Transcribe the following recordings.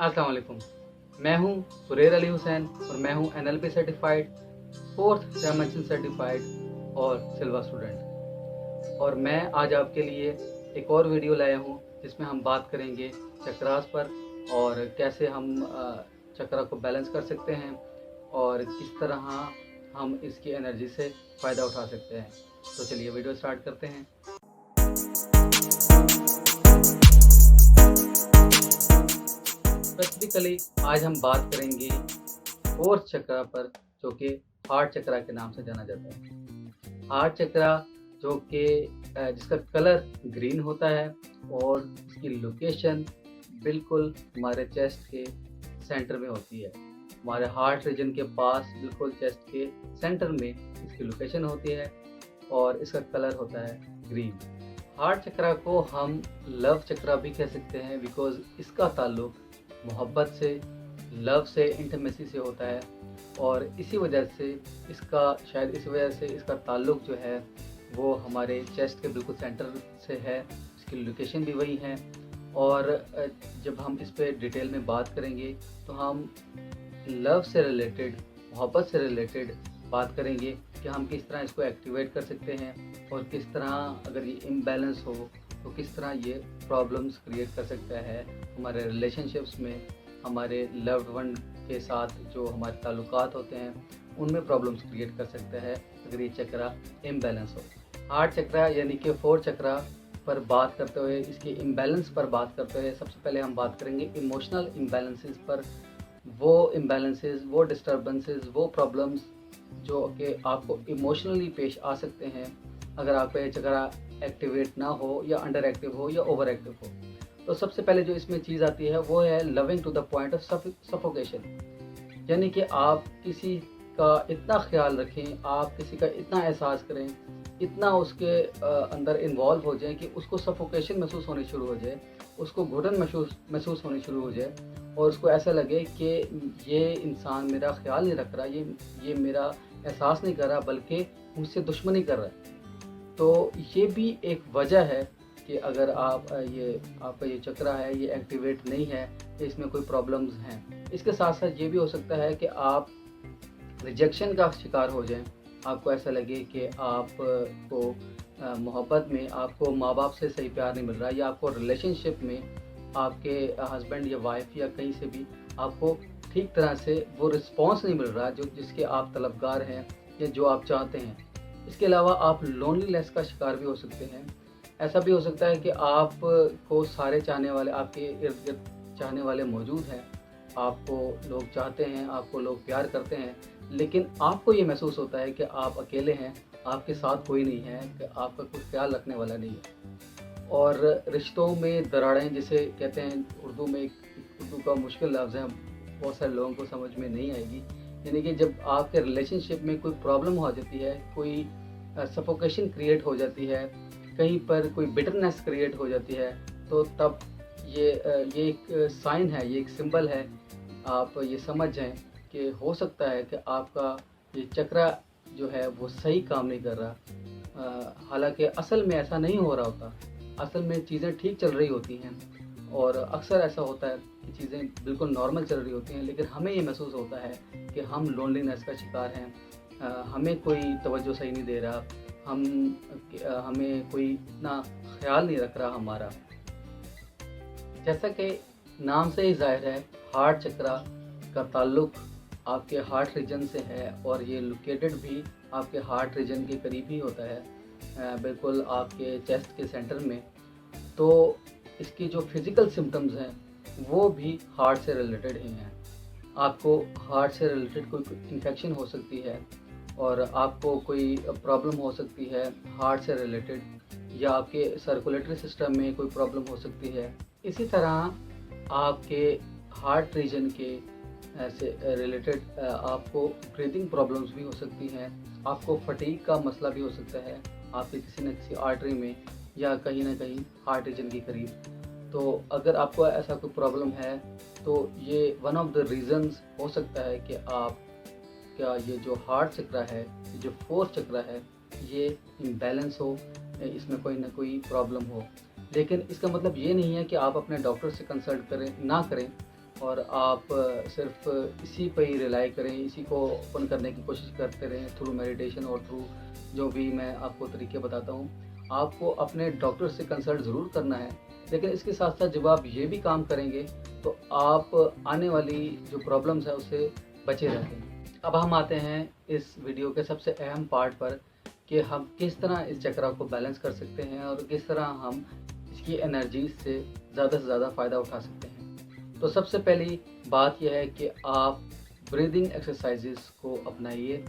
अस्सलाम वालेकुम। मैं हूं सुरेर अली हुसैन और मैं हूं NLP certified, fourth dimension certified और सिल्वर स्टूडेंट। और मैं आज आपके लिए एक और वीडियो लाया हूं जिसमें हम बात करेंगे चक्रास पर और कैसे हम चक्रा को बैलेंस कर सकते हैं और किस तरह हम इसकी एनर्जी से फ़ायदा उठा सकते हैं। तो चलिए वीडियो स्टार्ट करते हैं। स्पेसिफिकली आज हम बात करेंगे फोर्थ चक्रा पर, जो कि हार्ट चक्रा के नाम से जाना जाता है। हार्ट चक्रा जो कि जिसका कलर ग्रीन होता है और इसकी लोकेशन बिल्कुल हमारे चेस्ट के सेंटर में होती है। हमारे हार्ट रीजन के पास बिल्कुल चेस्ट के सेंटर में इसकी लोकेशन होती है और इसका कलर होता है ग्रीन। हार्ट चक्रा को हम लव चक्रा भी कह सकते हैं बिकॉज इसका ताल्लुक मोहब्बत से, लव से, इंटीमेसी से होता है और इसी वजह से इसका ताल्लुक जो है वो हमारे चेस्ट के बिल्कुल सेंटर से है। इसकी लोकेशन भी वही है और जब हम इस पर डिटेल में बात करेंगे तो हम लव से रिलेटेड, मोहब्बत से रिलेटेड बात करेंगे कि हम किस तरह इसको एक्टिवेट कर सकते हैं और किस तरह अगर ये इम्बैलेंस हो तो किस तरह ये प्रॉब्लम्स क्रिएट कर सकता है हमारे रिलेशनशिप्स में, हमारे लव्ड वन के साथ जो हमारे ताल्लुकात होते हैं उनमें प्रॉब्लम्स क्रिएट कर सकता है अगर ये चक्रा इम्बैलेंस हो। हार्ट चक्रा यानी कि फोर्थ चक्रा पर बात करते हुए, इसके इम्बैलेंस पर बात करते हुए सबसे पहले हम बात करेंगे इमोशनल इम्बैलेंसेस पर। वो इम्बैलेंसेस, वो डिस्टर्बेंसेस, वो प्रॉब्लम्स जो कि आपको इमोशनली पेश आ सकते हैं अगर आपका ये चक्रा एक्टिवेट ना हो या अंडर एक्टिव हो या ओवर एक्टिव हो। तो सबसे पहले जो इसमें चीज़ आती है वो है loving to the point of suffocation, यानी कि आप किसी का इतना ख्याल रखें, आप किसी का इतना एहसास करें, इतना उसके अंदर इन्वॉल्व हो जाए कि उसको सफोकेशन महसूस होनी शुरू हो जाए, उसको घुटन महसूस होनी शुरू हो जाए और उसको ऐसा लगे कि ये इंसान मेरा ख्याल नहीं रख रहा, ये मेरा एहसास नहीं कर रहा बल्कि मुझसे दुश्मनी कर रहा है। तो ये भी एक वजह है कि अगर आपका ये चक्रा है ये एक्टिवेट नहीं है, तो इसमें कोई प्रॉब्लम्स हैं। इसके साथ साथ ये भी हो सकता है कि आप रिजेक्शन का शिकार हो जाएं। आपको ऐसा लगे कि आपको मोहब्बत में आपको माँ बाप से सही प्यार नहीं मिल रहा, या आपको रिलेशनशिप में आपके हस्बैंड या वाइफ या कहीं से भी आपको ठीक तरह से वो रिस्पॉन्स नहीं मिल रहा जिसके आप तलबगार हैं या जो आप चाहते हैं। इसके अलावा आप लोनलीनेस का शिकार भी हो सकते हैं। ऐसा भी हो सकता है कि आपको सारे चाहने वाले, आपके इर्द गिर्द चाहने वाले मौजूद हैं, आपको लोग चाहते हैं, आपको लोग प्यार करते हैं, लेकिन आपको ये महसूस होता है कि आप अकेले हैं, आपके साथ कोई नहीं है, कि आपका कोई ख्याल रखने वाला नहीं है। और रिश्तों में दरारें जिसे कहते हैं, उर्दू का मुश्किल लफ्ज़ है, बहुत सारे लोगों को समझ में नहीं आएगी। यानी कि जब आपके रिलेशनशिप में कोई प्रॉब्लम हो जाती है, कोई सफोकेशन क्रिएट हो जाती है, कहीं पर कोई बिटरनेस क्रिएट हो जाती है, तो तब ये एक साइन है, ये एक सिंबल है। आप ये समझ जाएं कि हो सकता है कि आपका ये चक्रा जो है वो सही काम नहीं कर रहा। हालांकि असल में ऐसा नहीं हो रहा होता, असल में चीज़ें ठीक चल रही होती हैं और अक्सर ऐसा होता है कि चीज़ें बिल्कुल नॉर्मल चल रही होती हैं, लेकिन हमें ये महसूस होता है कि हम लोनलीनेस का शिकार हैं, हमें कोई तवज्जो सही नहीं दे रहा, हमें कोई इतना ख्याल नहीं रख रहा हमारा। जैसा कि नाम से ही जाहिर है, हार्ट चक्रा का ताल्लुक आपके हार्ट रीजन से है और ये लोकेटेड भी आपके हार्ट रीजन के करीब ही होता है, बिल्कुल आपके चेस्ट के सेंटर में। तो इसकी जो फिज़िकल सिम्टम्स हैं वो भी हार्ट से रिलेटेड ही हैं। आपको हार्ट से रिलेटेड कोई इन्फेक्शन हो सकती है और आपको कोई प्रॉब्लम हो सकती है हार्ट से रिलेटेड, या आपके सर्कुलेटरी सिस्टम में कोई प्रॉब्लम हो सकती है। इसी तरह आपके हार्ट रीजन के से रिलेटेड आपको ब्रीदिंग प्रॉब्लम्स भी हो सकती हैं, आपको फटीग का मसला भी हो सकता है आपके किसी न किसी आर्टरी में या कहीं ना कहीं हार्ट रीजन के करीब। तो अगर आपको ऐसा कोई प्रॉब्लम है तो ये वन ऑफ द रीज़न्स हो सकता है कि आप क्या ये जो हार्ट चक्रा है, जो फोर्थ चक्रा है, ये इम्बैलेंस हो, इसमें कोई ना कोई प्रॉब्लम हो। लेकिन इसका मतलब ये नहीं है कि आप अपने डॉक्टर से कंसल्ट करें ना करें, और आप सिर्फ इसी पे ही रिलाई करें, इसी को ओपन करने की कोशिश करते रहें थ्रू मेडिटेशन और थ्रू जो भी मैं आपको तरीके बताता हूँ। आपको अपने डॉक्टर से कंसल्ट ज़रूर करना है, लेकिन इसके साथ साथ जब आप ये भी काम करेंगे तो आप आने वाली जो प्रॉब्लम्स है उससे बचे रहते हैं। अब हम आते हैं इस वीडियो के सबसे अहम पार्ट पर कि हम किस तरह इस चक्र को बैलेंस कर सकते हैं और किस तरह हम इसकी एनर्जी से ज़्यादा फ़ायदा उठा सकते हैं। तो सबसे पहली बात यह है कि आप ब्रीदिंग एक्सरसाइजेस को अपनाइए।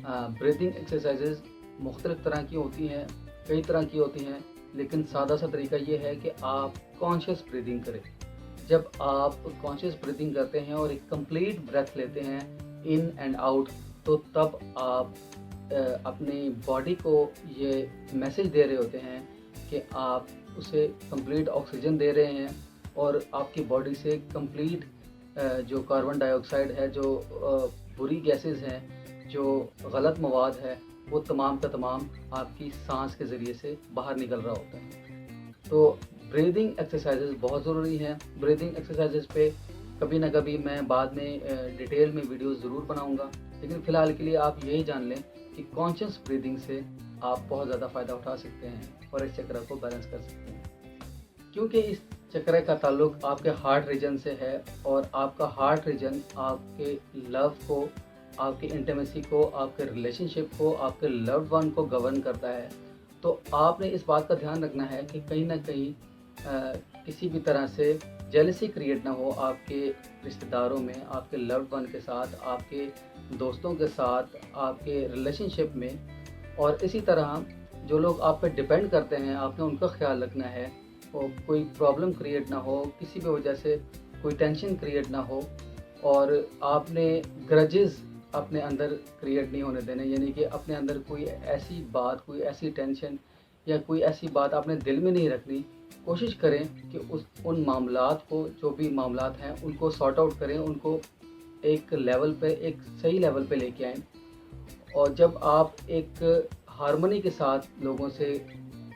ब्रीदिंग एक्सरसाइजेस मुख्तलिफ़ तरह की होती हैं, कई तरह की होती हैं, लेकिन सादा सा तरीका ये है कि आप कॉन्शियस ब्रीदिंग करें। जब आप कॉन्शियस ब्रीदिंग करते हैं और एक कंप्लीट ब्रेथ लेते हैं इन एंड आउट, तो तब आप अपनी बॉडी को ये मैसेज दे रहे होते हैं कि आप उसे कंप्लीट ऑक्सीजन दे रहे हैं और आपकी बॉडी से कंप्लीट जो कार्बन डाइऑक्साइड है, जो बुरी गैसेस हैं, जो गलत मवाद है, वो तमाम का तमाम आपकी सांस के ज़रिए से बाहर निकल रहा होता है। तो ब्रीदिंग एक्सरसाइजेस बहुत ज़रूरी हैं। ब्रीदिंग एक्सरसाइजेस पे कभी ना कभी मैं बाद में डिटेल में वीडियोस ज़रूर बनाऊंगा, लेकिन फ़िलहाल के लिए आप यही जान लें कि कॉन्शियस ब्रीदिंग से आप बहुत ज़्यादा फ़ायदा उठा सकते हैं और इस चक्र को बैलेंस कर सकते हैं। क्योंकि इस चक्र का ताल्लुक आपके हार्ट रीजन से है और आपका हार्ट रीजन आपके लव को, आपकी इंटीमेसी को, आपके रिलेशनशिप को, आपके लव्ड वन को गवर्न करता है। तो आपने इस बात का ध्यान रखना है कि कहीं ना कहीं किसी भी तरह से जेलसी क्रिएट ना हो आपके रिश्तेदारों में, आपके लव्ड वन के साथ, आपके दोस्तों के साथ, आपके रिलेशनशिप में। और इसी तरह जो लोग आप पे डिपेंड करते हैं, आपने उनका ख्याल रखना है और कोई प्रॉब्लम क्रिएट ना हो, किसी भी वजह से कोई टेंशन क्रिएट ना हो। और आपने ग्रजेस अपने अंदर क्रिएट नहीं होने देने, यानी कि अपने अंदर कोई ऐसी बात, कोई ऐसी टेंशन या कोई ऐसी बात आपने दिल में नहीं रखनी। कोशिश करें कि उन मामलात को, जो भी मामलात हैं, उनको सॉर्ट आउट करें, उनको एक लेवल पे, एक सही लेवल पे लेके आएँ। और जब आप एक हार्मनी के साथ लोगों से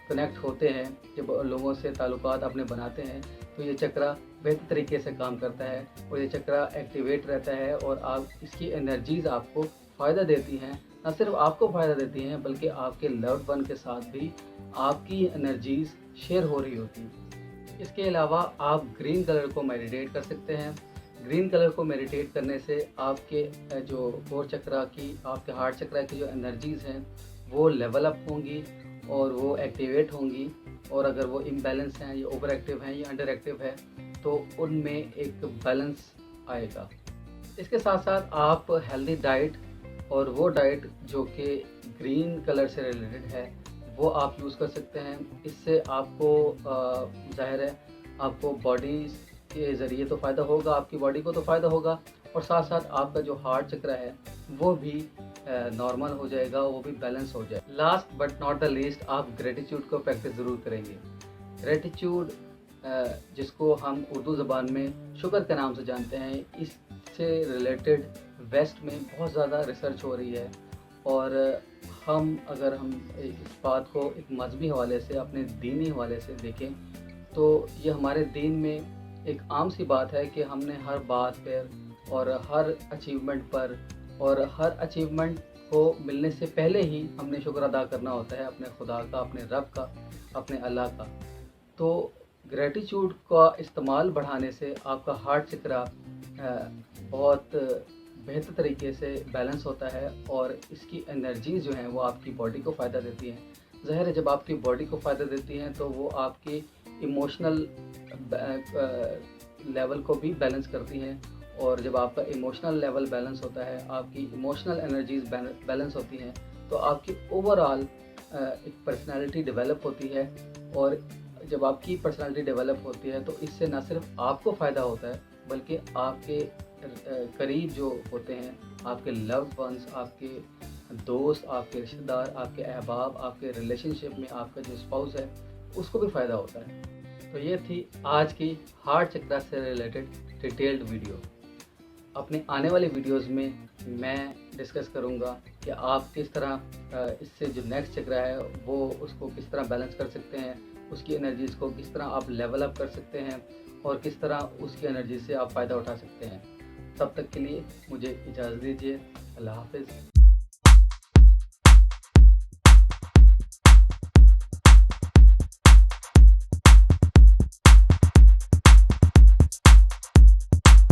कनेक्ट होते हैं, जब लोगों से ताल्लुकात अपने बनाते हैं, तो ये चक्र बेहतर तरीके से काम करता है और ये चक्र एक्टिवेट रहता है और आप इसकी एनर्जीज़ आपको फ़ायदा देती हैं। न सिर्फ आपको फ़ायदा देती हैं, बल्कि आपके लव्ड वन के साथ भी आपकी एनर्जीज़ शेयर हो रही होती हैं। इसके अलावा आप ग्रीन कलर को मेडिटेट कर सकते हैं। ग्रीन कलर को मेडिटेट करने से आपके जो कोर चक्र की, आपके हार्ट चक्र की जो एनर्जीज़ हैं, वो लेवल अप होंगी और वो एक्टिवेट होंगी। और अगर वो इम्बैलेंस हैं, या ओवर एक्टिव हैं, या अंडर एक्टिव है, तो उनमें एक बैलेंस आएगा। इसके साथ साथ आप हेल्दी डाइट, और वो डाइट जो कि ग्रीन कलर से रिलेटेड है, वो आप यूज़ कर सकते हैं। इससे आपको ज़ाहिर है आपको बॉडी के ज़रिए तो फ़ायदा होगा, आपकी बॉडी को तो फ़ायदा होगा, और साथ साथ आपका जो हार्ट चक्र है वो भी नॉर्मल हो जाएगा, वो भी बैलेंस हो जाएगा। Last but not the least, आप ग्रेटिट्यूड को प्रैक्टिस ज़रूर करेंगे। ग्रेटिट्यूड जिसको हम उर्दू ज़बान में शुक्र के नाम से जानते हैं, इससे रिलेटेड वेस्ट में बहुत ज़्यादा रिसर्च हो रही है। और अगर हम इस बात को एक मजहबी हवाले से, अपने दीनी हवाले से देखें, तो ये हमारे दीन में एक आम सी बात है कि हमने हर बात पर और हर अचीवमेंट पर और हर अचीवमेंट को मिलने से पहले ही हमने शुक्र अदा करना होता है अपने खुदा का, अपने रब का, अपने अल्लाह का। तो ग्रेटिट्यूड का इस्तेमाल बढ़ाने से आपका हार्ट चक्र बहुत बेहतर तरीके से बैलेंस होता है और इसकी एनर्जीज़ जो हैं वो आपकी बॉडी को फ़ायदा देती हैं। ज़ाहिर है जब आपकी बॉडी को फ़ायदा देती हैं तो वो आपकी इमोशनल लेवल को भी बैलेंस करती हैं। और जब आपका इमोशनल लेवल बैलेंस होता है, आपकी इमोशनल एनर्जीज़ बैलेंस होती हैं, तो आपकी ओवरऑल एक पर्सनैलिटी डेवलप होती है। और जब आपकी पर्सनैलिटी डेवलप होती है तो इससे ना सिर्फ आपको फ़ायदा होता है, बल्कि आपके करीब जो होते हैं, आपके लव्ड वंस, आपके दोस्त, आपके रिश्तेदार, आपके अहबाब, आपके रिलेशनशिप में आपका जो स्पाउस है, उसको भी फ़ायदा होता है। तो ये थी आज की हार्ट चक्र से रिलेटेड डिटेल्ड वीडियो। अपने आने वाले वीडियोस में मैं डिस्कस करूँगा कि आप किस तरह इससे जो नेक्स्ट चक्र है वो उसको किस तरह बैलेंस कर सकते हैं, उसकी एनर्जीज़ को किस तरह आप लेवल अप कर सकते हैं, और किस तरह उसकी एनर्जी से आप फ़ायदा उठा सकते हैं। तब तक के लिए मुझे इजाज़त दीजिए। अल्लाह हाफ़िज़।